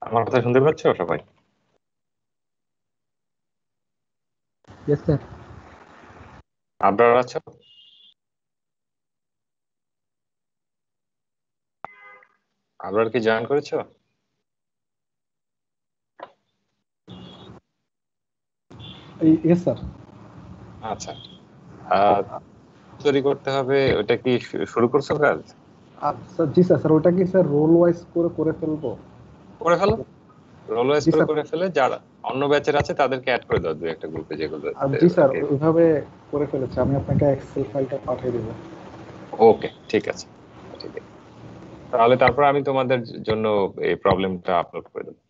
আমার কথা শুনতে পাচ্ছ সবাই? Yes sir. আবরার আছো? আবরার কি জয়েন করেছো? Yes sir. আচ্ছা। আহ তৈরি করতে হবে, ওটা কি শুরু করছো কাজ? আচ্ছা জি স্যার, স্যার ওটা কি স্যার রোল ওয়াইজ করে করে ফেলবো? করে ফেলো, রোল ওয়াইজ জি করে স্যার। করে ফেলে যারা অন্য ব্যাচের আছে তাদেরকে অ্যাড করে দাও, দু একটা গ্রুপে যেগুলো। আর জি স্যার, ওইভাবে করে ফেলেছে। আমি আপনাকে এক্সেল ফাইলটা পাঠিয়ে দেবো। ওকে, ঠিক আছে, ঠিক আছে। তাহলে তারপর আমি তোমাদের জন্য এই প্রবলেমটা আপলোড করে দেবো।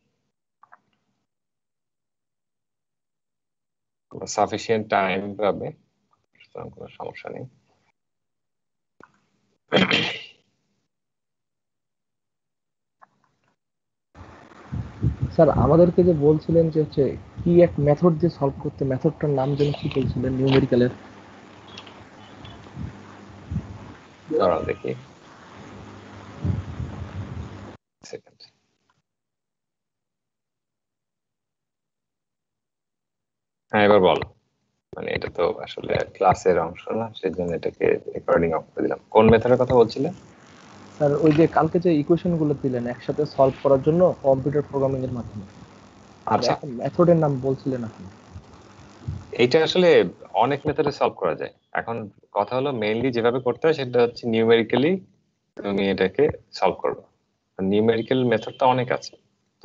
সাফিসিয়েন্ট টাইম পাবে, সুতরাং কোনো সমস্যা নেই। স্যার আমাদেরকে যে বলছিলেন যে হচ্ছে কি এক মেথড দিয়ে সলভ করতে, মেথডটার নাম যেন কি বলছিলেন নিউমেরিক্যালের? দাঁড়াও দেখি, সেকেন্ড। হ্যাঁ, এবার বলো। মানে এটা তো আসলে ক্লাসের অংশ না, সেজন্য এটাকে রেকর্ডিং অফ করে দিলাম। কোন মেথডের কথা বলছিলে? স্যার ওই যে কালকে যে ইকুয়েশন গুলো দিলেন একসাথে সলভ করার জন্য কম্পিউটার প্রোগ্রামিং এর মাধ্যমে, আচ্ছা, একটা মেথডের নাম বলছিলেন আপনি। এইটা আসলে অনেক মেথডে সলভ করা যায়। এখন কথা হলো মেইনলি যেভাবে করতে হয় সেটা হচ্ছে নিউমেরিক্যালি তুমি এটাকে সলভ করবে। নিউমেরিক্যাল মেথডটা অনেক আছে,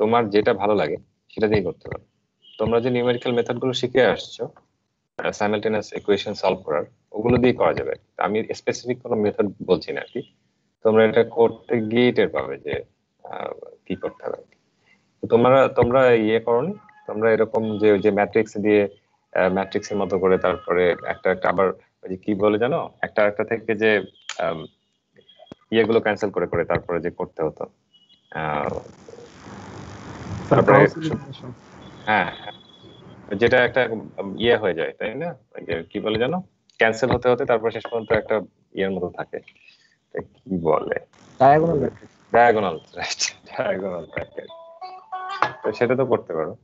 তোমার যেটা ভালো লাগে সেটা দিয়ে করতে পারো। তোমরা যে নিউমেরিক্যাল মেথড গুলো শিখে আসছো সাইমালটেনিয়াস ইকুয়েশন সলভ করার, ওগুলো দিয়ে করা যাবে। আমি স্পেসিফিক কোনো মেথড বলছি না আর কি। তোমরা এটা করতে গিয়ে টের পাবে যে আহ, কি করতে হবে। তো তোমরা তোমরা ইয়ে করনি, তোমরা এরকম যে ওই যে ম্যাট্রিক্স দিয়ে ম্যাট্রিক্সের মতো করে তারপরে একটা একটা আবার ওই যে কি বলে জানো, একটা একটা থেকে যে আম, ইয়েগুলো ক্যান্সেল করে করে তারপরে যে করতে হতো। আহ, স্যার তারপরে গাউস এলিমিনেশন। হ্যাঁ হ্যাঁ, যেটা একটা ইয়ে হয়ে যায় তাই না, ওই যে কি বলে জানো, ক্যান্সেল হতে হতে তারপর শেষ পর্যন্ত একটা ইয়ের মতো থাকে। এটা কি বলে? Diagonal matrix. Diagonal, right, diagonal থাকে। তো সেটা তো করতে পারো।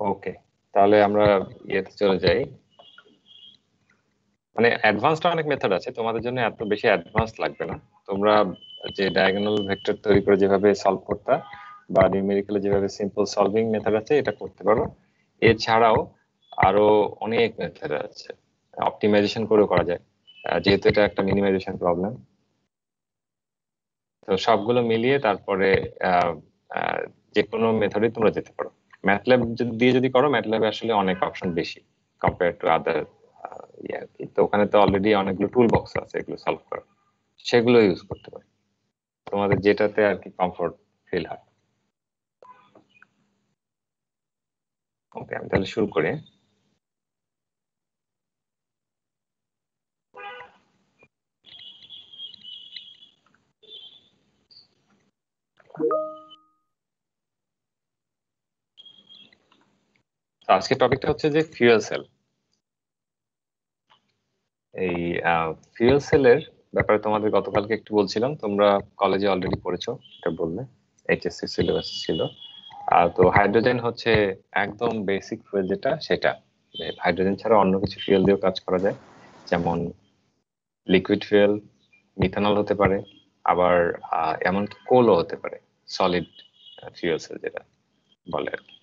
ওকে, তাহলে আমরা ইয়েতে চলে যাই। মানে অ্যাডভান্সড অনেক মেথড আছে, তোমাদের জন্য এত বেশি অ্যাডভান্স লাগবে না। তোমরা যে ডায়াগোনাল ভেক্টর তৈরি করে যেভাবে সলভ করতে, বা নিউমেরিক্যালি যেভাবে সিম্পল সলভিং মেথড আছে এটা করতে পারো। এছাড়াও আরো অনেক মেথড আছে, অপটিমাইজেশন করেও করা যায়, যেহেতু এটা একটা মিনিমাইজেশন প্রবলেম। তো সবগুলো মিলিয়ে তারপরে আহ, আহ, যে কোনো মেথডে তোমরা যেতে পারো। ম্যাটল্যাব দিয়ে যদি করো, ম্যাটল্যাবে আসলে অনেক অপশন বেশি কম্পেয়ার টু আদার ইয়ে আর কি। তো ওখানে তো অলরেডি অনেকগুলো টুল বক্স আছে এগুলো সলভ করার, সেগুলো ইউজ করতে পারো তোমাদের যেটাতে আর কি কমফোর্ট ফিল হয়। ওকে, আমি তাহলে শুরু করি। তো আজকের টপিকটা হচ্ছে যে ফিউয়েল সেল। এই ফিউয়েল সেলের ব্যাপারে তোমাদের গতকালকে একটু বলছিলাম, তোমরা কলেজে অলরেডি পড়েছো, এটা বললে এইচএসসি সিলেবাস ছিল। তো হাইড্রোজেন হচ্ছে একদম বেসিক ফুয়েল যেটা, সেটা হাইড্রোজেন ছাড়া অন্য কিছু ফুয়েল দিয়েও কাজ করা যায়। যেমন লিকুইড ফুয়েল, মিথানল হতে পারে, আবার এমনকি কোলও হতে পারে, সলিড ফুয়েল সেল যেটা বলে আর কি।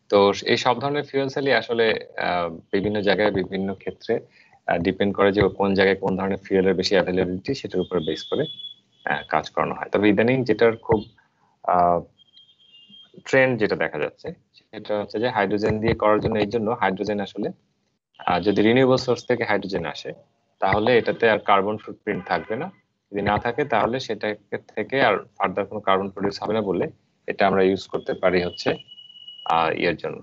তো এই সব ধরনের ফুয়েল সেলই আসলে বিভিন্ন জায়গায় বিভিন্ন ক্ষেত্রে ডিপেন্ড করে যে কোন জায়গায় কোন ধরনের ফুয়েলের বেশি অ্যাভেলেবিলিটি, সেটার উপর বেস করে কাজ করানো হয়। তবে ইদানিং যেটার খুব ট্রেন্ড যেটা দেখা যাচ্ছে সেটা হচ্ছে যে হাইড্রোজেন দিয়ে করার জন্য। এই জন্য হাইড্রোজেন আসলে যদি রিনিউয়েবল সোর্স থেকে হাইড্রোজেন আসে, তাহলে এটাতে আর কার্বন ফুটপ্রিন্ট থাকবে না, যদি না থাকে তাহলে সেটা থেকে আর ফার্দার কোনো কার্বন প্রডিউস হবে না বলে এটা আমরা ইউজ করতে পারি হচ্ছে ইয়ের জন্য,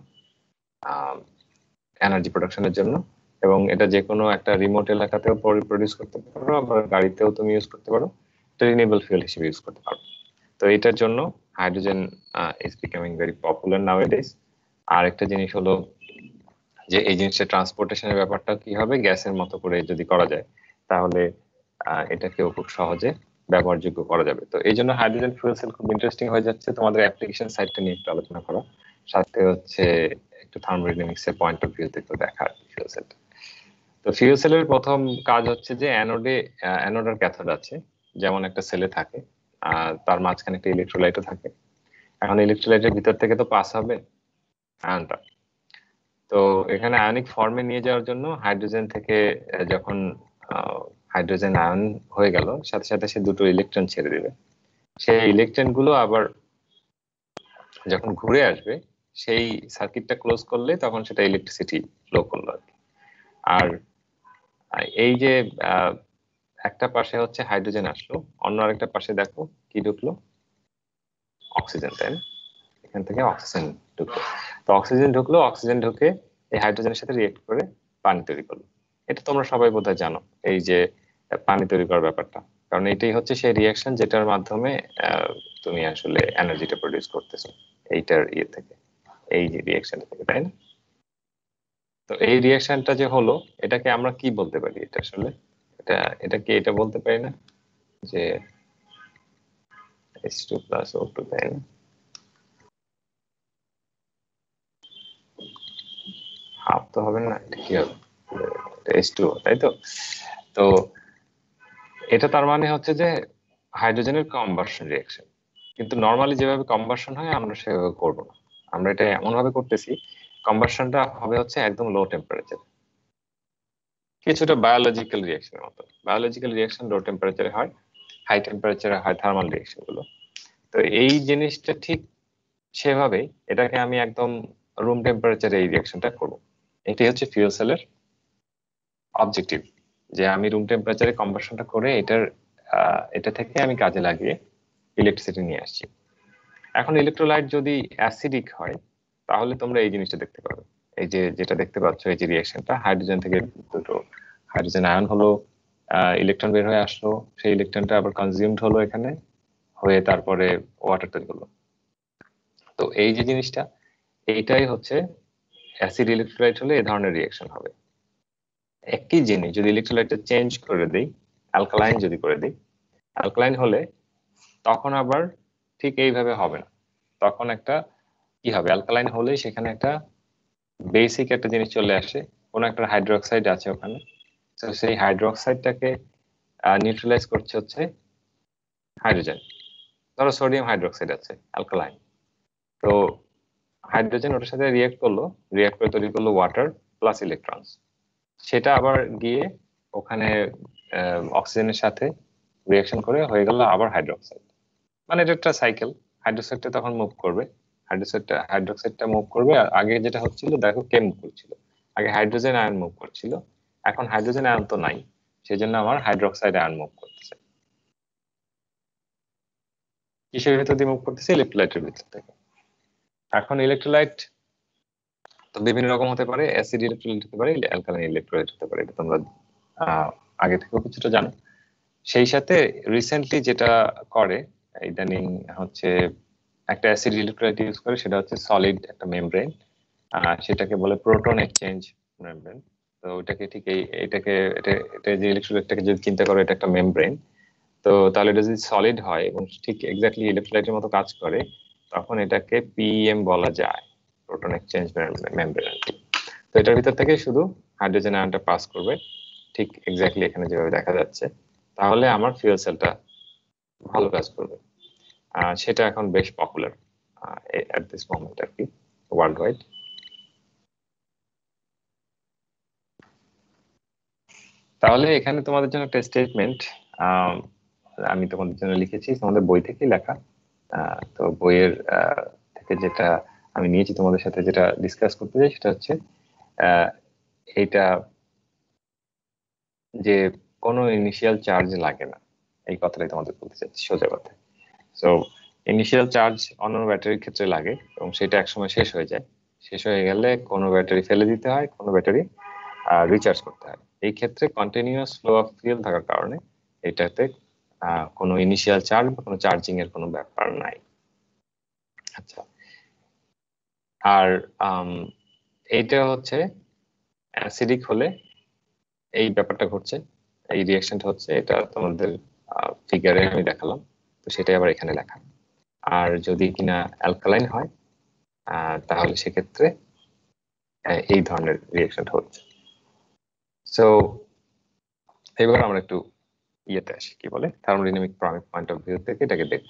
এনার্জি প্রোডাকশনের জন্য। এবং এটা যে কোনো একটা রিমোট এলাকাতেও প্রডিউস করতে পারো, আবার গাড়িতেও তুমি ইউজ করতে পারো, এটা রিনিউয়েবল ফুয়েল হিসেবে ইউজ করতে পারো। তো এটার জন্য hydrogen is becoming very popular nowadays. আর একটা জিনিস হলো যে এই জিনিসটা ট্রান্সপোর্টেশনের ব্যাপারটা কি হবে, গ্যাসের মতো করে যদি করা যায় তাহলে এটাকেও খুব সহজে ব্যবহারযোগ্য করা যাবে। তো এই জন্য হাইড্রোজেন ফুয়েল সেল খুব ইন্টারেস্টিং হয়ে যাচ্ছে। তোমাদের অ্যাপ্লিকেশন সাইডটা নিয়ে একটু আলোচনা করো, সাথে হচ্ছে একটু থার্মোডাইনামিক্স এর পয়েন্ট অফ ভিউ থেকে দেখা ফিউল সেলটা। তো ফিউল সেলের প্রথম কাজ হচ্ছে যে অ্যানোড আর ক্যাথোড আছে, যেমন একটা সেলে থাকে, তার মাঝখানে একটা ইলেকট্রোলাইটও থাকে। এখন ইলেকট্রোলাইটের ভিতর থেকে তো পাস হবে আয়নটা। তো এখানে আয়নিক ফর্মে নিয়ে যাওয়ার জন্য হাইড্রোজেন থেকে যখন হাইড্রোজেন আয়ন হয়ে গেল, সাথে সাথে সে দুটো ইলেকট্রন ছেড়ে দিবে। সেই ইলেকট্রন গুলো আবার যখন ঘুরে আসবে, সেই সার্কিটটা ক্লোজ করলে তখন সেটা ইলেকট্রিসিটি ফ্লো করলো আর কি। আর এই যে একটা পাশে হচ্ছে হাইড্রোজেন আসলো, অন্য আরেকটা পাশে দেখো কি ঢুকলো, অক্সিজেন, তাই না? এখান থেকে অক্সিজেন ঢুকলো। তো অক্সিজেন ঢুকলো, অক্সিজেন ঢুকে এই হাইড্রোজেনের সাথে রিয়েক্ট করে পানি তৈরি করলো। এটা তোমরা সবাই বোধহয় জানো, এই যে পানি তৈরি করার ব্যাপারটা, কারণ এটাই হচ্ছে সেই রিয়াকশন যেটার মাধ্যমে তুমি আসলে এনার্জিটা প্রডিউস করতেছো এইটার ইয়ে থেকে, এই যে রিয়াকশন থেকে, তাই না? তো এই রিয়াকশনটা যে হলো, এটাকে আমরা কি বলতে পারি? এটা আসলে এটা বলতে পারি না যে H2 প্লাস O2, তাই না? হাফ তো হবে না, এটা কি হবে? H2O, তাই তো? তো এটা তার মানে হচ্ছে যে হাইড্রোজেনের কম্বাসন রিয়াকশন। কিন্তু নর্মালি যেভাবে কম্বাসন হয় আমরা সেভাবে করবো না। আমরা এটা এমন ভাবে করতেছি, কম্বাসনটা হবে হচ্ছে একদম লো টেম্পারেচার, কিছুটা বায়োলজিক্যাল রিয়াকশনের মতো। বায়োলজিক্যাল রিয়াকশন লো টেম্পারেচারে হয়, হাই টেম্পারেচারে হয় থার্মাল রিয়াকশন গুলো। তো এই জিনিসটা ঠিক সেভাবেই এটাকে আমি একদম রুম টেম্পারেচারে এই রিয়াকশনটা করব। এটি হচ্ছে ফিউল সেলের অবজেক্টিভ, যে আমি রুম টেম্পারেচারে কম্বাসনটা করে এটা থেকে আমি কাজে লাগিয়ে ইলেকট্রিসিটি নিয়ে আসছি। এখন ইলেকট্রোলাইট যদি অ্যাসিডিক হয় তাহলে তোমরা এই জিনিসটা দেখতে পাবে, এই যে যেটা দেখতে পাচ্ছ, এই যে রিয়াকশনটা, হাইড্রোজেন থেকে দুটো হাইড্রোজেন আয়ন হলো, ইলেকট্রন বের হয়ে আসলো, সেই ইলেকট্রনটা আবার কনজিউমড হলো এখানে, হয়ে তারপরে ওয়াটার তৈরি হলো। তো এই যে জিনিসটা, এইটাই হচ্ছে অ্যাসিড ইলেকট্রোলাইট হলে এই ধরনের রিয়াকশন হবে। একই জিনিস যদি ইলেকট্রোলাইটটা চেঞ্জ করে দিই, অ্যালকালাইন যদি করে দিই, অ্যালকালাইন হলে তখন আবার ঠিক এইভাবে হবে না। তখন একটা কি হবে, অ্যালকালাইন হলে সেখানে একটা বেসিক একটা জিনিস চলে আসে, কোন একটা হাইড্রোক্সাইড আছে ওখানে, তো সেই হাইড্রোক্সাইডটাকে নিউট্রালাইজ করছে হচ্ছে হাইড্রোজেন। ধরো সোডিয়াম হাইড্রোক্সাইড আছে, অ্যালকালাইন, তো হাইড্রোজেন ওটার সাথে রিয়েক্ট করলো, রিয়েক্ট করে তৈরি করলো ওয়াটার প্লাস ইলেকট্রনস। সেটা আবার গিয়ে ওখানে অক্সিজেনের সাথে রিয়াকশন করে হয়ে গেল আবার হাইড্রোক্সাইড। মানে এটা একটা সাইকেল। হাইড্রোক্সাইডটা তখন মুভ করবে, হাইড্রোক্সাইডটা মুভ করবে। আর আগে যেটা হচ্ছিল, দেখো কে মুভ করছিল, আগে হাইড্রোজেন আয়ন মুভ করছিল, এখন হাইড্রোজেন আয়ন তো নাই, সেই জন্য আমার হাইড্রোক্সাইড আয়ন মুভ করতেছে। কিসের ভিতর দিয়ে মুভ করতেছে? ইলেকট্রোলাইটের ভিতর থেকে। এখন ইলেকট্রোলাইট তো বিভিন্ন রকম হতে পারে, অ্যাসিড ইলেকট্রোলাইট হতে পারে, অ্যালকালাইন ইলেকট্রোলাইট হতে পারে, এটা তোমরা আগে থেকেও কিছুটা জানো। সেই সাথে রিসেন্টলি যেটা করে ইদানিং হচ্ছে একটা অ্যাসিড ইলেকট্রোলাইট ইউজ করে, সেটা হচ্ছে সলিড একটা মেমব্রেন, সেটাকে বলে প্রোটন এক্সচেঞ্জ মেমব্রেন। তো ওটাকে ঠিক এটা যে ইলেকট্রোলাইটটাকে যদি চিন্তা করো, এটা একটা মেমব্রেন, তো তাহলে এটা যদি সলিড হয় এবং ঠিক এক্স্যাক্টলি ইলেকট্রোলাইটের মতো কাজ করে, তখন এটাকে পিএম বলা যায়, প্রোটন এক্সচেঞ্জ মেমব্রেন। তো এটার ভিতর থেকে শুধু হাইড্রোজেন আয়নটা পাস করবে, ঠিক এক্স্যাক্টলি এখানে যেভাবে দেখা যাচ্ছে, তাহলে আমার ফিউল সেলটা ভালো কাজ করবে। সেটা এখন বেশ পপুলার এট দিস মোমেন্ট আর কি, ওয়ার্ল্ড ওয়াইড। তাহলে এখানে তোমাদের জন্য একটা স্টেটমেন্ট আমি তোমাদের জন্য লিখেছি, তোমাদের বই থেকেই লেখা। তো বইয়ের থেকে যেটা আমি নিয়েছি তোমাদের সাথে যেটা ডিসকাস করতে চাই, সেটা হচ্ছে এইটা যে কোনো ইনিশিয়াল চার্জ লাগে না এই কথাটাই তোমাদের বলতে চাচ্ছি সোজা কথা। সো ইনিশিয়াল চার্জ অন্য ব্যাটারির ক্ষেত্রে লাগে এবং সেটা একসময় শেষ হয়ে যায়। শেষ হয়ে গেলে কোনো ব্যাটারি ফেলে দিতে হয়, কোনো ব্যাটারি রিচার্জ করতে হয়। এই ক্ষেত্রে কন্টিনিউয়াস ফ্লো অফ ফিউল থাকার কারণে এটাতে কোনো ইনিশিয়াল চার্জ বা কোনো চার্জিং এর কোনো ব্যাপার নাই। আচ্ছা, আর এইটা হচ্ছে অ্যাসিডিক হলে এই ব্যাপারটা ঘটছে, এই রিয়াকশনটা হচ্ছে, এটা তোমাদের ফিগারে আমি দেখালাম, তো সেটাই আবার এখানে লেখা। আর যদি কিনা অ্যালকালাইন হয় তাহলে সেক্ষেত্রে এই ধরনের রিয়াকশনটা হচ্ছে। সো এবার আমরা একটু ইয়েতে আসি, কি বলে থার্মোডাইনামিক পয়েন্ট অফ ভিউ থেকে এটাকে দেখব।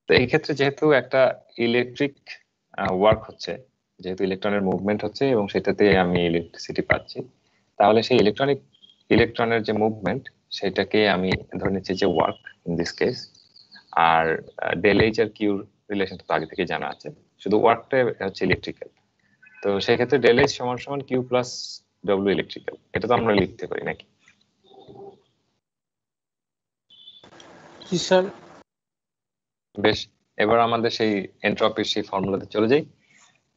তো এই ক্ষেত্রে যেহেতু একটা ইলেকট্রিক ওয়ার্ক হচ্ছে, যেহেতু ইলেকট্রনের মুভমেন্ট হচ্ছে এবং সেটাতে আমি ইলেকট্রিসিটি পাচ্ছি, তাহলে সেই ইলেকট্রনের যে মুভমেন্ট সেটাকে আমি ধরে নিচ্ছি যে ওয়ার্ক ইন দিস কেস। আর ডেল এইচ আর কিউর রিলেশনটা তো আগে থেকে জানা আছে, শুধু ওয়ার্কটা হচ্ছে ইলেকট্রিক্যাল। তো সেক্ষেত্রে ডেল এইচ সমান সমান কিউ প্লাস ডব্লিউ ইলেকট্রিক্যাল, এটা তো আমরা লিখতে পারি নাকি? জি স্যার। বেশ, এবার আমাদের সেই এন্ট্রপির সেই ফর্মুলাতে চলে যাই।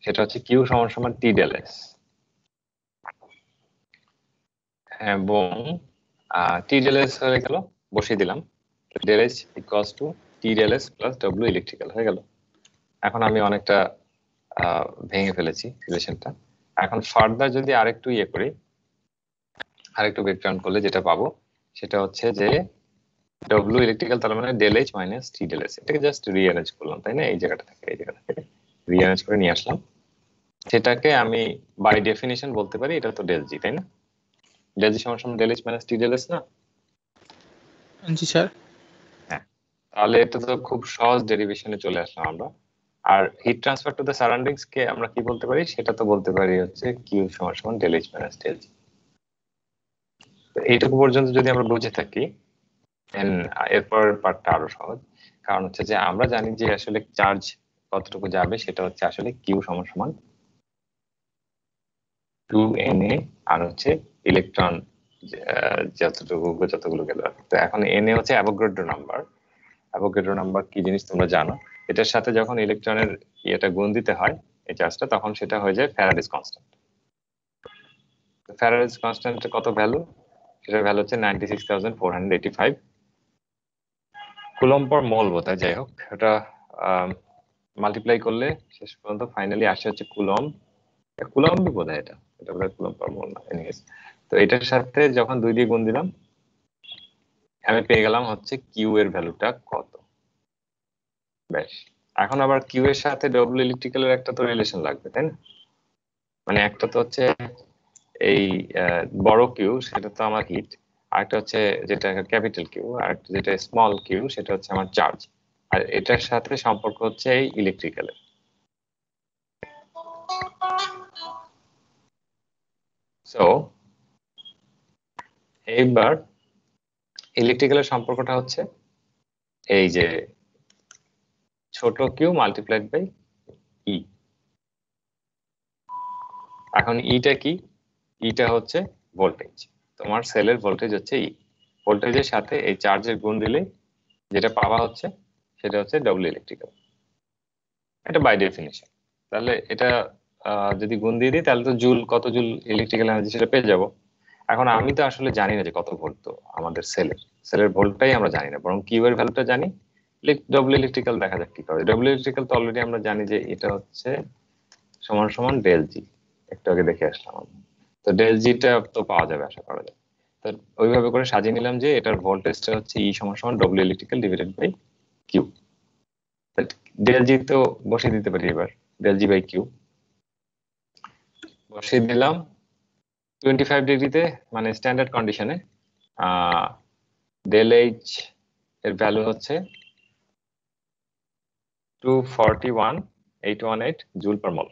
সেটা হচ্ছে কিউ সমান সমান টি ডেল এস, এবং টি ডেল এস হয়ে গেল, বসিয়ে দিলাম del S equals to T del S plus W electrical হয়ে গেল। এখন আমি অনেকটা ভেঙে ফেলেছি রিলেশনটা। এখন ফার্দার যদি আরেকটু ইয়ে করি, আরেকটু ব্রেকডাউন করলে যেটা পাবো সেটা হচ্ছে যে ডব্লিউ ইলেকট্রিক্যাল তার মানে ডেল এইচ মাইনাস টি ডেল এস। এটাকে জাস্ট রিঅ্যারেঞ্জ করলাম, তাই না? এই জায়গাটা থেকে এই জায়গাটা থেকে রিঅ্যারেঞ্জ করে নিয়ে আসলাম। সেটাকে আমি বাই ডেফিনিশন বলতে পারি এটা তো ডেল জি, তাই না? ডেল জি সমান সমান ডেল এইচ মাইনাস টি ডেল এস না? জি স্যার। হ্যাঁ, তাহলে এটা তো খুব সহজ ডেরিভেশনে চলে আসলাম আমরা। আর heat transfer to the surroundings কে আমরা কি বলতে পারি? সেটা তো বলতে পারি হচ্ছে কিউ সমান সমান ডেল এইচ মাইনাস ডেল জি। এইটুকু পর্যন্ত যদি আমরা বুঝে থাকি, এরপর পার্টটা আরো সহজ। কারণ হচ্ছে যে আমরা জানি যে আসলে চার্জ কতটুকু যাবে, সেটা হচ্ছে আসলে কিউ সমান সমান 2na, আর হচ্ছে ইলেকট্রন যতগুলো গেল। তো এখন na হচ্ছে অ্যাভোগাড্রো নাম্বার। অ্যাভোগাড্রো নাম্বার কি জিনিস তোমরা জানো। এটার সাথে যখন ইলেকট্রনের ইয়েটা গুণ দিতে হয় এই চার্জটা, তখন সেটা হয়ে যায় ফ্যারাডেস কনস্ট্যান্ট। ফ্যারাডেস কনস্ট্যান্টের কত ভ্যালু? সেটার ভ্যালু হচ্ছে 96,485 কুলম্ব পার মোল বোধহয়। যাই হোক, ওটা মাল্টিপ্লাই করলে শেষ পর্যন্ত ফাইনালি আসে হচ্ছে কুলম্বই বোধহয়, এটা বোধহয় কুলম্ব পার মোল না। এনিওয়েজ, তো এটার সাথে যখন 2 দিয়ে গুণ দিলাম আমি পেয়ে গেলাম হচ্ছে কিউ এর ভ্যালুটা কত। বেশ, এখন আবার কিউ এর সাথে ডব্লিউ ইলেকট্রিক্যালের একটা তো রিলেশন লাগবে, তাই না? মানে একটা তো হচ্ছে এই বড় কিউ, সেটা তো আমার হিট, আরেকটা হচ্ছে যেটা ক্যাপিটাল কিউ, আর যেটা স্মল কিউ সেটা হচ্ছে আমার চার্জ। আর এটার সাথে সম্পর্ক হচ্ছে এই ইলেকট্রিক্যালের। সো এইবার ইলেকট্রিক্যালের সম্পর্কটা হচ্ছে এই যে ছোট কিউ মাল্টিপ্লাইড বাই ই। এখন ইটা কি? ইটা হচ্ছে ভোল্টেজ। তোমার সেলের ভোল্টেজ হচ্ছে ই। ভোল্টেজের সাথে এই চার্জের গুণ দিলে যেটা পাওয়া হচ্ছে সেটা হচ্ছে ডব্লিউ ইলেকট্রিক্যাল। এটা বাই ডেফিনিশন। তাহলে এটা যদি গুণ দিয়ে দিই তাহলে তো জুল, কত জুল ইলেকট্রিক্যাল এনার্জি সেটা পেয়ে যাবো। এখন আমি তো আসলে জানি না যে কত ভোল্ট, তো আমাদের সেলের ভোল্টটাই আমরা জানি না, বরং কিউ এর ভ্যালুটা জানি। ডব্লিউ ইলেকট্রিক্যাল দেখা যাক কি করে। ডব্লিউ ইলেকট্রিক্যাল তো অলরেডি আমরা জানি যে এটা হচ্ছে সমান সমান ডেল জি, একটু আগে দেখে আসলাম আমরা। তো ডেল জিটা তো পাওয়া যাবে আশা করা যায়। তো ওইভাবে করে সাজিয়ে নিলাম যে এটার ভোল্টেজটা হচ্ছে ই সমান সমান W electrical divided by Q. Del G তো বসিয়ে দিতে পারি এবার, ডেল জি বাই কিউ বসিয়ে দিলাম। 25 ডিগ্রিতে মানে স্ট্যান্ডার্ড কন্ডিশনে ডেল এইচ এর ভ্যালু হচ্ছে 241,818 জুল পার মল।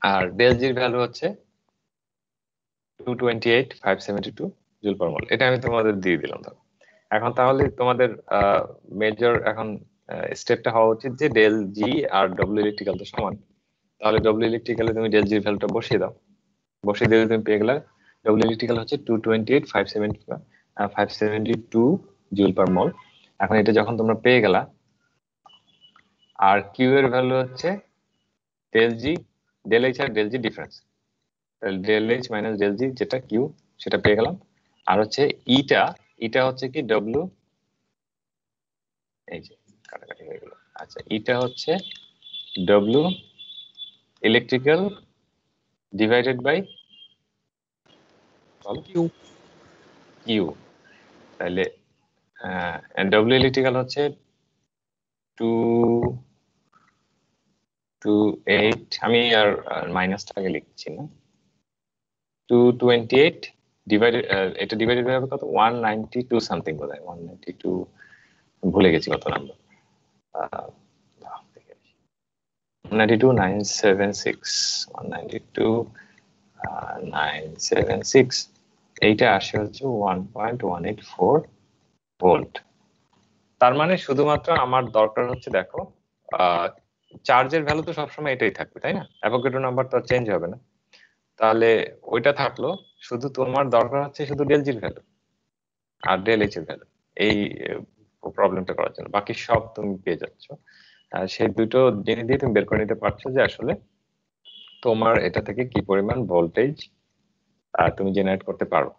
আর ডেল জির ভ্যালু হচ্ছে 228,572 জুল পার মল। এটা আমি তোমাদের দিয়ে দিলাম। এখন তাহলে তোমাদের মেজর এখন স্টেপটা হওয়া উচিত যে ডেল জি আর ডব্লিউ ইলেকট্রিক্যাল তো সমান, তাহলে ডব্লিউ ইলেকট্রিক্যালে তুমি ডেল জির ভ্যালুটা বসিয়ে দাও। বসিয়ে দিলে তুমি পেয়ে গেলে ডব্লিউ ইলেকট্রিক্যাল হচ্ছে 572 জুল পার মোল। এখন এটা যখন তোমরা পেয়ে গেলা, আর কিউ এর ভ্যালু হচ্ছে ডেল জি, ডেল এইচ আর del G difference, del H minus del G যেটা কিউ সেটা পেয়ে গেলাম। আর হচ্ছে ইটা হচ্ছে কি ডব্লিউ, এই যে কাটাকাটি হয়ে গেল। আচ্ছা, ইটা হচ্ছে W electrical divided by Q. Q. তাহলে ডব্লিউ ইলেকট্রিক্যাল হচ্ছে 228, আমি আর মাইনাসটাকে লিখছি না, 228 ডিভাইডেড, এটা ডিভাইডেড হবে কত, 192 সামথিং বোধ হয়, 192, ভুলে গেছি কত নাম্বার, 192,976 এইটা আসে হচ্ছে 1.184 ভোল্ট। তার মানে শুধুমাত্র আমার দরকার হচ্ছে, দেখো চার্জের ভ্যালু তো সবসময় এটাই থাকবে তাই না, অ্যাভোগাড্রো নাম্বার তো চেঞ্জ হবে না, তাহলে ওইটা থাকলো, শুধু তোমার দরকার হচ্ছে শুধু ডেল জির ভ্যালু আর ডেল এইচ এর ভ্যালু, এই প্রবলেমটা করার জন্য বাকি সব তুমি পেয়ে যাচ্ছ। সেই দুটো জিনিস দিয়ে তুমি বের করে নিতে পারছো যে আসলে তোমার এটা থেকে কি পরিমাণ ভোল্টেজ তুমি জেনারেট করতে পারো।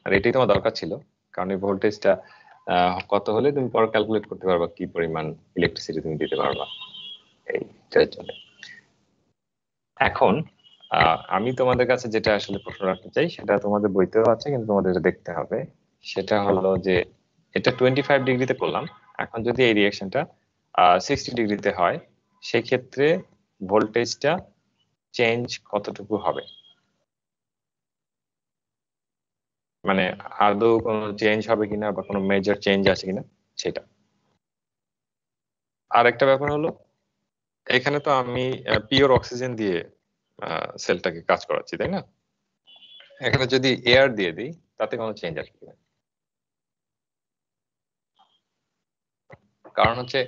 আর এটাই তোমার দরকার ছিল, কারণ এই ভোল্টেজটা কত হলে তুমি পরে ক্যালকুলেট করতে পারবা কি পরিমাণ ইলেকট্রিসিটি তুমি দিতে পারবা এইটার জন্য। এখন আমি তোমাদের কাছে যেটা আসলে প্রশ্ন রাখতে চাই, সেটা তোমাদের বইতেও আছে কিন্তু তোমাদের এটা দেখতে হবে, সেটা হলো যে এটা 25 ডিগ্রিতে করলাম, এখন যদি এই রিঅ্যাকশনটা 60 ডিগ্রিতে হয়, সেক্ষেত্রে ভোল্টেজটা চেঞ্জ কতটুকু হবে, মানে আদৌ কোনো চেঞ্জ হবে কিনা বা কোনো মেজর চেঞ্জ আছে কিনা সেটা। আর একটা ব্যাপার হলো, এখানে তো আমি পিওর অক্সিজেন দিয়ে সেলটাকে কাজ করাচ্ছি তাই না, এখানে যদি এয়ার দিয়ে দিই তাতে কোনো চেঞ্জ আসবে কিনা। কারণ হচ্ছে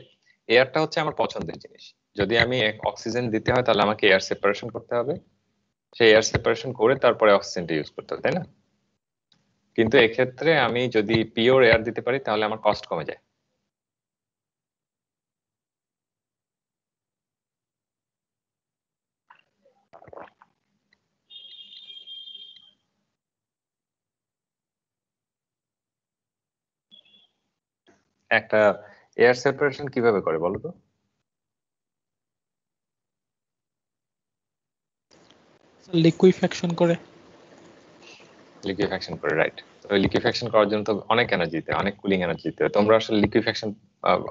এয়ারটা হচ্ছে আমার পছন্দের জিনিস, যদি আমি অক্সিজেন দিতে হয় তাহলে আমাকে এয়ার সেপারেশন করতে হবে, সেই এয়ার সেপারেশন করে তারপরে অক্সিজেনটা ইউজ করতে হবে তাই না। কিন্তু এক্ষেত্রে আমি যদি পিওর এয়ার দিতে পারি তাহলে আমার কস্ট কমে যায়। একটা এয়ার সেপারেশন কিভাবে করে বলো তো? লিকুইফ্যাকশন করে। লিকুইফ্যাকশন করে, রাইট। তো লিকুইফ্যাকশন করার জন্য তো অনেক এনার্জি দিতে হয়, অনেক কুলিং এনার্জি দিতে হয়। তোমরা আসলে লিকুইফ্যাকশন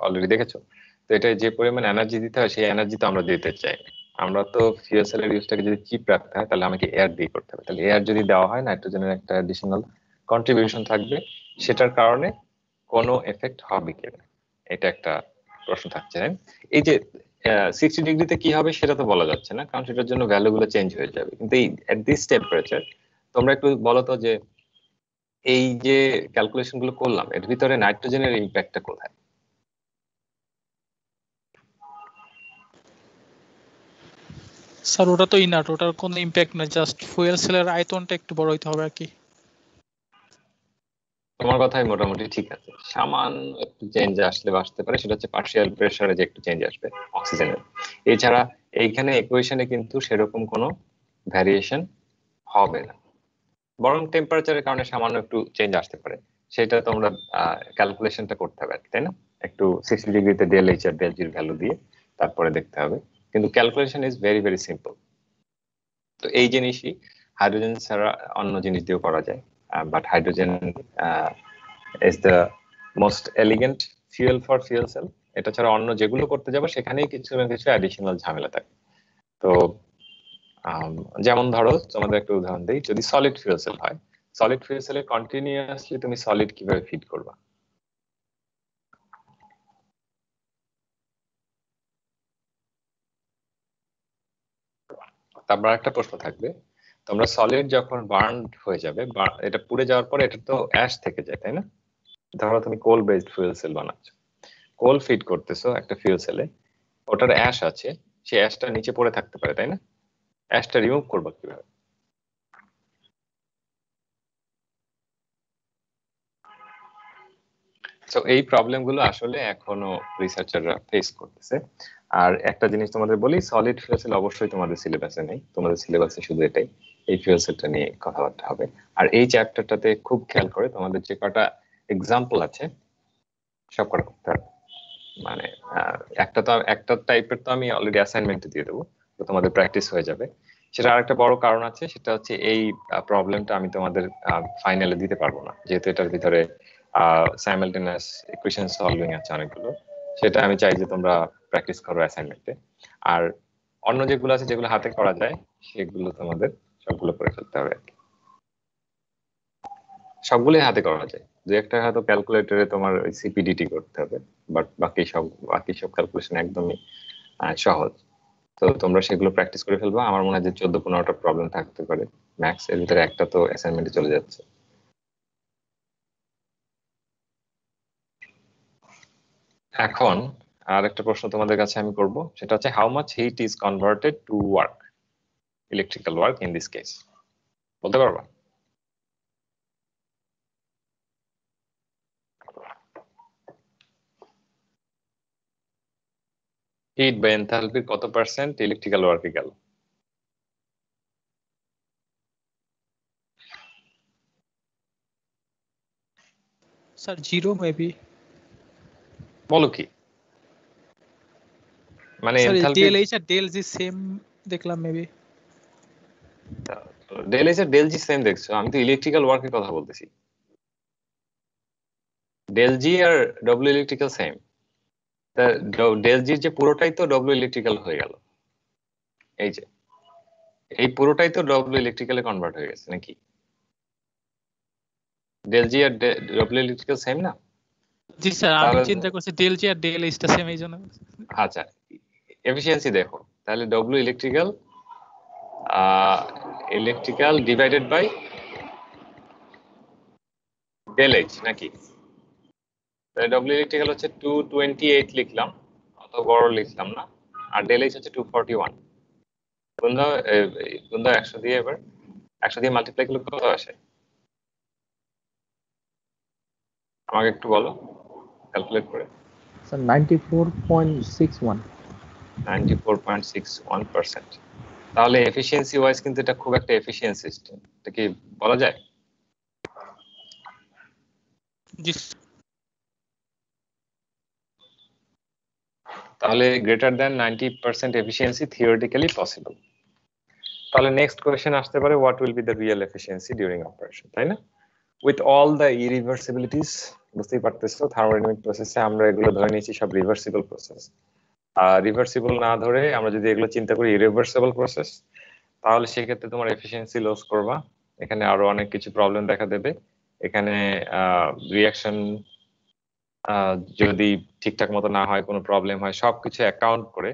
অলরেডি দেখেছো, তো এটা যে পরিমাণ এনার্জি দিতে হয় সেই এনার্জি তো আমরা দিতে চাই না। আমরা তো ফিউয়েল সেলের ইউজটাকে যদি চিপ রাখতে হয় তাহলে আমাকে এয়ার দিয়ে করতে হবে, তাহলে এয়ার যদি দেওয়া হয় নাইট্রোজেনের একটা অ্যাডিশনাল কন্ট্রিবিউশন থাকবে, সেটার কারণে কোনো এফেক্ট হবে কিনা এটা একটা প্রশ্ন থাকছে। এই যে 60 ডিগ্রিতে কি হবে সেটা তো বলা যাচ্ছে না, কারণ সেটার জন্য ভ্যালু গুলো চেঞ্জ হয়ে যাবে, কিন্তু এই এট দিস টেম্পারেচার তোমরা একটু বলো তো যে এই যে ক্যালকুলেশন গুলো করলাম এর ভিতরে নাইট্রোজেনের ইম্প্যাক্টটা কোথায়? স্যার ওটা তো ইনার্ট, ওটার কোনো ইম্প্যাক্ট নেই, জাস্ট ফুয়েল সেলের আয়তনটা একটু বড় হইতে হবে আর কি। তোমার কথাই মোটামুটি ঠিক আছে, সামান্য একটু চেঞ্জ আসলে বা আসতে পারে, সেটা হচ্ছে পার্শিয়াল প্রেসারে যে একটু চেঞ্জ আসবে অক্সিজেনের। এছাড়া এইখানে ইকুয়েশনে কিন্তু সেরকম কোনো ভ্যারিয়েশন হবে না, বরং টেম্পারেচারের কারণে সামান্য একটু চেঞ্জ আসতে পারে, সেটা তোমরা ক্যালকুলেশনটা করতে হবে তাই না, একটু 60 ডিগ্রিতে ডেল এইচ আর ডেল জির ভ্যালু দিয়ে তারপরে দেখতে হবে, কিন্তু calculation is very very simple. তো এই জিনিসই হাইড্রোজেন ছাড়া অন্য জিনিস দিয়েও করা যায়, but hydrogen is the most elegant fuel for fuel cell. এটা ছাড়া অন্য যেগুলো করতে যাবো সেখানেই কিছু না কিছু অ্যাডিশনাল ঝামেলা থাকে। তো যেমন ধরো তোমাদের একটা উদাহরণ দিই, যদি সলিড ফিউয়েল সেল হয়, সলিড ফিউয়েল সেলে কন্টিনিউয়াসলি তুমি সলিড কিভাবে ফিড করবা? তারপর একটা প্রশ্ন থাকবে, তোমরা সলিড যখন বার্ন হয়ে যাবে, এটা পুড়ে যাওয়ার পরে এটা তো অ্যাশ থেকে যায় তাই না। ধরো তুমি কোল বেসড ফুয়েল সেল বানাচ্ছ, কোল ফিড করতেছো একটা ফিউল সেলে, ওটার অ্যাশ আছে, সেই অ্যাশটা নিচে পড়ে থাকতে পারে তাই না, অ্যাশটা রিমুভ করবা কিভাবে? তো এই প্রবলেম গুলো আসলে এখনো রিসার্চাররা ফেস করতেছে। আর একটা জিনিস তোমাদের বলি, সলিড ফুয়েল সেল অবশ্যই তোমাদের সিলেবাসে নেই, তোমাদের সিলেবাসে শুধু এটাই, এই ফুয়েল সেলটা নিয়ে কথাবার্তা হবে। আর এই চ্যাপ্টারটাতে খুব খেয়াল করে তোমাদের যে কটা এক্সাম্পল আছে সব কটা করতে হবে। মানে একটা টাইপের তো আমি অলরেডি অ্যাসাইনমেন্ট দিয়ে দেবো, তো তোমাদের প্র্যাকটিস হয়ে যাবে। সেটা আরেকটা বড় কারণ আছে, সেটা হচ্ছে এই প্রবলেমটা আমি তোমাদের ফাইনালে দিতে পারবো না, যেহেতু এটার ভিতরে সাইমালটেনিয়াস ইকুয়েশন সলভিং আছে অনেকগুলো। সেটা আমি চাই যে তোমরা প্র্যাকটিস করো অ্যাসাইনমেন্টে। আর অন্য যেগুলো আছে যেগুলো হাতে করা যায় সেগুলো তোমাদের সবগুলো করে ফেলতে হবে আর কি। সবগুলোই হাতে করা যায়, দু একটা হয়তো ক্যালকুলেটরে তোমার সিপিডিটি করতে হবে, বাট বাকি সব ক্যালকুলেশন একদমই সহজ। তো তোমরা সেগুলো প্র্যাকটিস করে ফেলবা। আমার মনে হয় যে 14-15টা প্রবলেম থাকতে পারে ম্যাক্স, এর ভিতরে একটা তো অ্যাসাইনমেন্টে চলে যাচ্ছে। এখন আর একটা প্রশ্ন তোমাদের কাছে আমি করব, সেটা হচ্ছে how much heat is converted to work, electrical work in this case, বলতে পারবা? হিট বা এনথালপির কত পার্সেন্ট ইলেকট্রিক্যাল ওয়ার্কে গেল? Sir 0 maybe. বলো কি, মানে স্যার এনথালপি ডেল এইচ আর ডেল জি সেম দেখলাম মেবি। ডেল এস আর ডেল জি সেম দেখছো? আমি তো ইলেকট্রিক্যাল ওয়ার্কের কথা বলতেছি। ডেল জি আর ডব্লিউ ইলেকট্রিক্যাল সেম, ডেল জির যে পুরোটাই তো ডব্লিউ ইলেকট্রিক্যাল হয়ে গেল। এই যে এই পুরোটাই তো ডব্লিউ ইলেকট্রিক্যালে কনভার্ট হয়ে গেছে নাকি? ডেল জি আর ডব্লিউ ইলেকট্রিক্যাল সেম না? জি স্যার, আমি তাহলে চিন্তা করছি ডেল জি আর ডেল এইচটা সেম এই জন্য। আচ্ছা, এফিসিয়েন্সি দেখো তাহলে W electrical divided by del H নাকি? তাহলে ডব্লিউ ইলেকট্রিক্যাল হচ্ছে 228 লিখলাম, অত বড় লিখলাম না। আর ডেল এইচ হচ্ছে 241। বন্ধু 100 দিয়ে, এবার 100 দিয়ে মাল্টিপ্লাই করলে কত আসে আমাকে একটু বলো ক্যালকুলেট করে। স্যার 94.61। 94.61%। তাহলে এফিসিয়েন্সি ওয়াইজ কিন্তু এটা খুব একটা এফিসিয়েন্ট সিস্টেম, এটা কি বলা যায়? জি তাহলে greater than 90% efficiency theoretically possible. তাহলে নেক্সট কোয়েশ্চেন আসতে পারে, what will be the real efficiency during operation, তাই না? উইথ অল দ্য ইরিভার্সিবিলিটিস, বুঝতেই পারতেছো থার্মোডাইনামিক প্রসেসে আমরা এগুলো ধরে নিয়েছি সব রিভার্সিবল প্রসেস। রিভার্সিবল না ধরে আমরা যদি এগুলো চিন্তা করি ইরিভার্সিবল প্রসেস, তাহলে সেক্ষেত্রে তোমার এফিসিয়েন্সি লস করবা। এখানে আরো অনেক কিছু প্রবলেম দেখা দেবে। এখানে রিয়াকশন যদি ঠিকঠাক মতো না হয়, কোনো প্রবলেম হয়, সবকিছু অ্যাকাউন্ট করে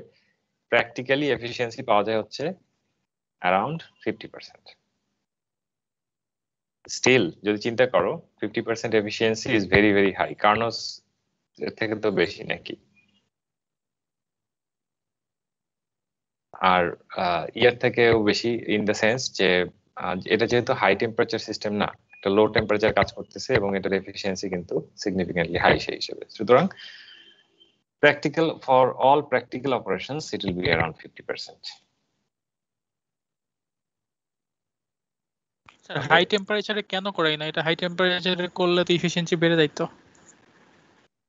প্র্যাকটিক্যালি এফিসিয়েন্সি পাওয়া যায় হচ্ছে অ্যারাউন্ড 50%। স্টিল যদি চিন্তা করো 50% efficiency is very very high, Carnot's এর থেকে তো বেশি নাকি? আর ইয়ার থেকেও বেশি ইন দ্য সেন্স যে এটা যেহেতু হাই টেম্পারেচার সিস্টেম না, একটা লো টেম্পারেচার কাজ করতেছে এবং এটার এফিসিয়েন্সি কিন্তু সিগনিফিকেন্টলি হাই সেই হিসেবে। সুতরাং practical for all practical operations it will be around 50%. Sir, high টেম্পারেচারে কেন করাই না? এটা হাই টেম্পারেচারে করলে তো এফিসিয়েন্সি বেড়ে যাইতো।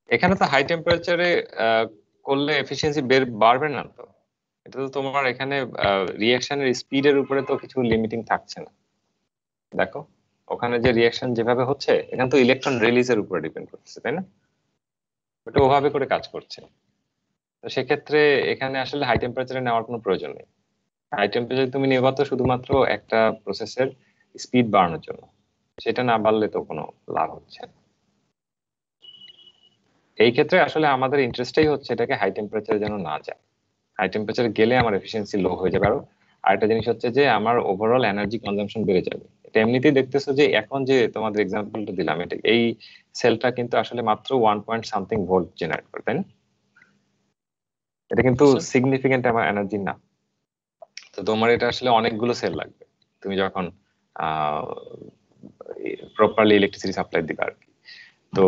এখানে তো হাই টেম্পারেচারে করলে এফিসিয়েন্সি বাড়বে না তো। এটা তো তোমার এখানে রিঅ্যাকশনের স্পিডের উপরে তো কিছু লিমিটিং থাকছে না। দেখো ওখানে যে রিঅ্যাকশন যেভাবে হচ্ছে, এখানে তো ইলেকট্রন রিলিজের উপরে ডিপেন্ড করছে, তাই না? ওটা ওভাবে করে কাজ করছে। তো সেক্ষেত্রে এখানে আসলে হাই টেম্পারেচারে নেওয়ার কোনো প্রয়োজন নেই। হাই টেম্পারেচার তুমি নেবা তো শুধুমাত্র একটা প্রসেসের স্পিড বাড়ানোর জন্য, সেটা না বাড়লে তো কোনো লাভ হচ্ছে না। এই ক্ষেত্রে আসলে আমাদের ইন্টারেস্টই হচ্ছে এটাকে হাই টেম্পারেচারে যেন না যায়। হাই টেম্পারেচারে গেলে আমার এফিসিয়েন্সি লো হয়ে যাবে। আর একটা জিনিস হচ্ছে যে আমার ওভারঅল এনার্জি কনজাম্পশন বেড়ে যাবে। এটা এমনিতেই দেখতেছো যে এখন যে তোমাদের এক্সাম্পলটা দিলাম, এটা এই সেলটা কিন্তু আসলে মাত্র 1 ভোল্ট জেনারেট করে, তাই না? এটা কিন্তু সিগনিফিকেন্ট আমার এনার্জি না। তো তোমার এটা আসলে অনেকগুলো সেল লাগবে তুমি যখন প্রপারলি ইলেকট্রিসিটি সাপ্লাই দিবে আর কি। তো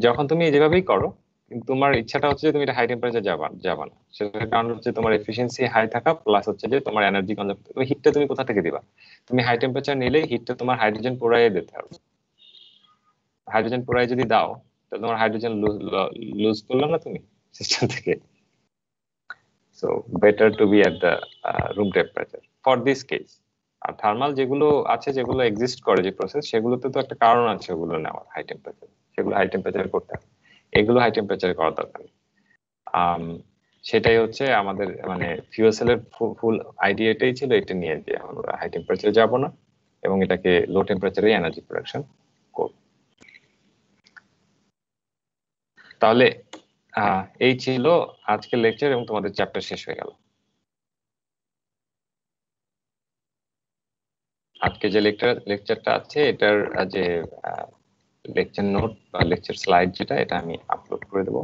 যখন তুমি যেভাবেই করো, কিন্তু তোমার ইচ্ছাটা হচ্ছে যে তুমি এটা হাই টেম্পারেচার যাবা না। সেটার কারণ হচ্ছে তোমার এফিসিয়েন্সি হাই থাকা, প্লাস হচ্ছে যে তোমার এনার্জি কনজাম্প। তুমি হিটটা তুমি কোথা থেকে দিবা? তুমি হাই টেম্পারেচার নিলে হিটটা তোমার হাইড্রোজেন পোড়াইয়ে দিতে হবে। হাইড্রোজেন পোড়াই যদি দাও, তাহলে তোমার হাইড্রোজেন লুজ করলো না তুমি সিস্টেম থেকে। So better to be at the room temperature for this case. আর থার্মাল যেগুলো আছে, যেগুলো এক্সিস্ট করে যে প্রসেস, সেগুলোতে তো একটা কারণ আছে ওগুলো নেওয়ার হাই টেম্পারেচার, সেগুলো হাই টেম্পারেচার করতে হবে। এগুলো হাই টেম্পারেচারে করার দরকার নেই। সেটাই হচ্ছে আমাদের মানে ফিউয়েল সেলের ফুল আইডিয়াটাই ছিল এটা নিয়ে, যে আমরা হাই টেম্পারেচারে যাব না এবং এটাকে লো টেম্পারেচারে এনার্জি প্রোডাকশন করব। তাহলে এই ছিল আজকের লেকচার এবং তোমাদের চ্যাপ্টার শেষ হয়ে গেল। আজকে যে লেকচারটা আছে এটার যে লেকচার নোট বা লেকচার স্লাইড যেটা, এটা আমি আপলোড করে দেবো,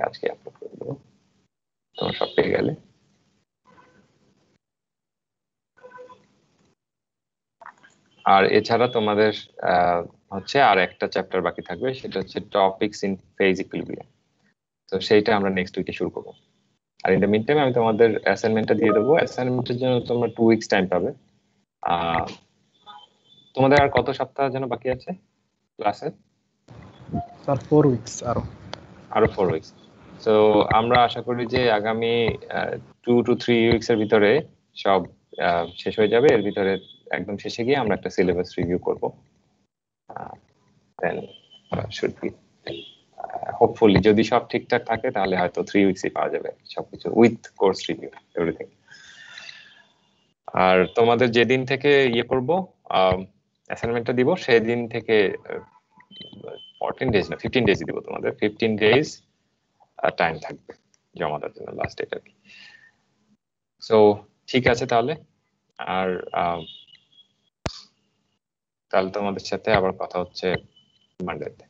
আজকে আপলোড করে দেবো, তোমরা সব পেয়ে গেলে। আর এছাড়া তোমাদের হচ্ছে আর একটা চ্যাপ্টার বাকি থাকবে, সেটা হচ্ছে টপিকস ইন ফেজ ইকুইলিব্রিয়াম। তো সেইটা আমরা নেক্সট উইকে শুরু করবো। আর ইন দ্য মিন টাইম আমি তোমাদের অ্যাসাইনমেন্টটা দিয়ে দেবো। অ্যাসাইনমেন্টের জন্য তোমরা 2 উইকস টাইম পাবে। তোমাদের আর কত সপ্তাহ যেন বাকি আছে ক্লাসে? স্যার 4 উইকস আরো 4 উইকস। তো আমরা আশা করি যে আগামী 2 to 3 উইকস এর ভিতরে সব শেষ হয়ে যাবে। এর ভিতরে একদম শেষে গিয়ে আমরা একটা সিলেবাস রিভিউ করব। দেন শুড বি হোপফুলি, যদি সব ঠিকঠাক থাকে তাহলে হয়তো 3 উইকসই পাওয়া যাবে সবকিছু উইথ কোর্স রিভিউ এভরিথিং। আর তোমাদের যেদিন থেকে ইয়ে করব অ্যাসাইনমেন্টটা দিব, সেদিন থেকে 14 ডেজ না 15 ডেজ দিব তোমাদের। 15 ডেজ টাইম থাকবে জমা দেওয়ার জন্য, লাস্ট ডেট আর কি। সো ঠিক আছে তাহলে। আর তাহলে তোমাদের সাথে আবার কথা হচ্ছে মানডেতে।